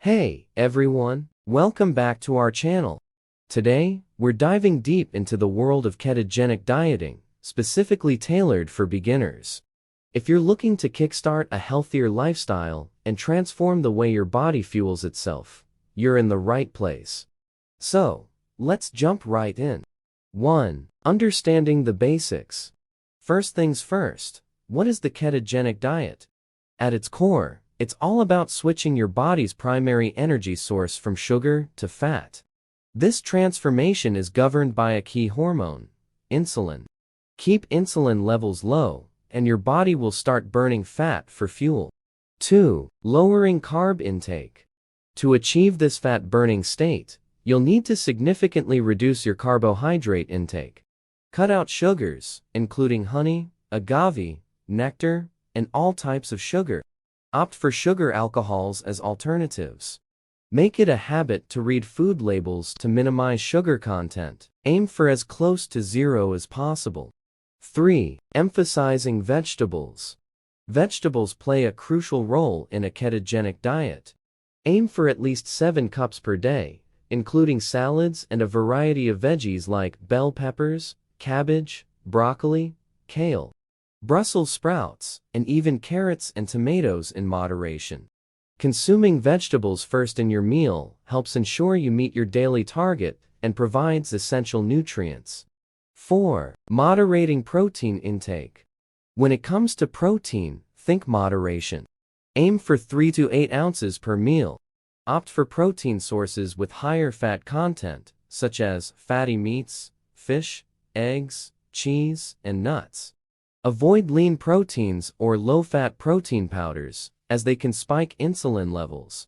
Hey, everyone, welcome back to our channel. Today, we're diving deep into the world of ketogenic dieting, specifically tailored for beginners. If you're looking to kickstart a healthier lifestyle and transform the way your body fuels itself, you're in the right place. So, let's jump right in. 1. Understanding the basics. First things first, what is the ketogenic diet? At its core, it's all about switching your body's primary energy source from sugar to fat. This transformation is governed by a key hormone, insulin. Keep insulin levels low, and your body will start burning fat for fuel. 2. Lowering carb intake. To achieve this fat-burning state, you'll need to significantly reduce your carbohydrate intake. Cut out sugars, including honey, agave, nectar, and all types of sugar. Opt for sugar alcohols as alternatives. Make it a habit to read food labels to minimize sugar content. Aim for as close to zero as possible. 3. Emphasizing vegetables. Vegetables play a crucial role in a ketogenic diet. Aim for at least 7 cups per day, including salads and a variety of veggies like bell peppers, cabbage, broccoli, kale, Brussels sprouts, and even carrots and tomatoes in moderation. Consuming vegetables first in your meal helps ensure you meet your daily target and provides essential nutrients. 4. Moderating protein intake. When it comes to protein, think moderation. Aim for 3 to 8 ounces per meal. Opt for protein sources with higher fat content, such as fatty meats, fish, eggs, cheese, and nuts. Avoid lean proteins or low-fat protein powders, as they can spike insulin levels.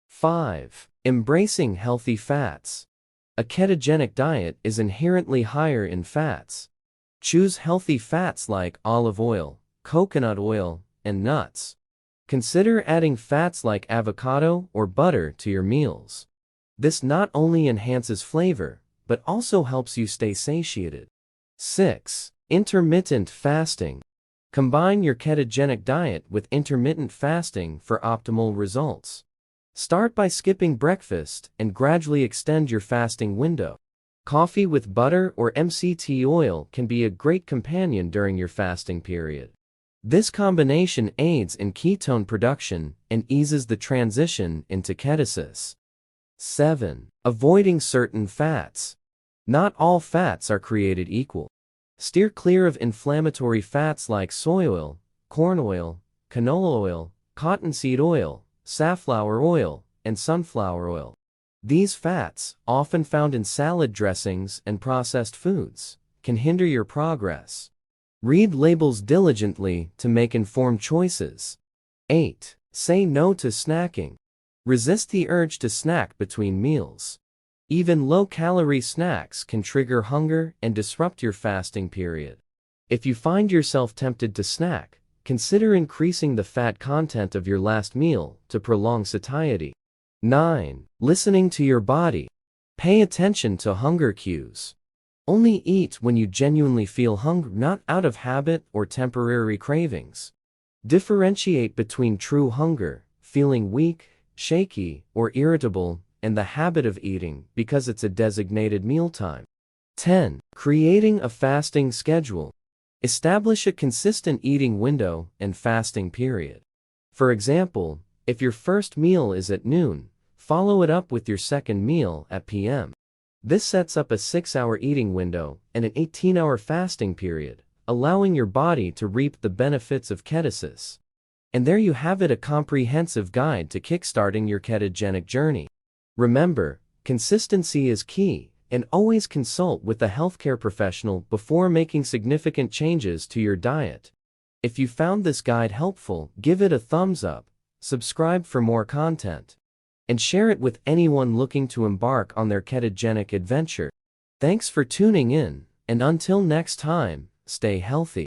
5. Embracing healthy fats. A ketogenic diet is inherently higher in fats. Choose healthy fats like olive oil, coconut oil, and nuts. Consider adding fats like avocado or butter to your meals. This not only enhances flavor, but also helps you stay satiated. 6. Intermittent fasting. Combine your ketogenic diet with intermittent fasting for optimal results. Start by skipping breakfast and gradually extend your fasting window. Coffee with butter or MCT oil can be a great companion during your fasting period. This combination aids in ketone production and eases the transition into ketosis. 7. Avoiding certain fats. Not all fats are created equal. Steer clear of inflammatory fats like soy oil, corn oil, canola oil, cottonseed oil, safflower oil, and sunflower oil. These fats, often found in salad dressings and processed foods, can hinder your progress. Read labels diligently to make informed choices. 8. Say no to snacking. Resist the urge to snack between meals. Even low-calorie snacks can trigger hunger and disrupt your fasting period. If you find yourself tempted to snack, consider increasing the fat content of your last meal to prolong satiety. 9. Listening to your body. Pay attention to hunger cues. Only eat when you genuinely feel hungry, not out of habit or temporary cravings. Differentiate between true hunger, feeling weak, shaky, or irritable, and the habit of eating because it's a designated mealtime. 10. Creating a fasting schedule. Establish a consistent eating window and fasting period. For example, if your first meal is at noon, follow it up with your second meal at p.m. This sets up a 6-hour eating window and an 18-hour fasting period, allowing your body to reap the benefits of ketosis. And there you have it, a comprehensive guide to kickstarting your ketogenic journey. Remember, consistency is key, and always consult with a healthcare professional before making significant changes to your diet. If you found this guide helpful, give it a thumbs up, subscribe for more content, and share it with anyone looking to embark on their ketogenic adventure. Thanks for tuning in, and until next time, stay healthy.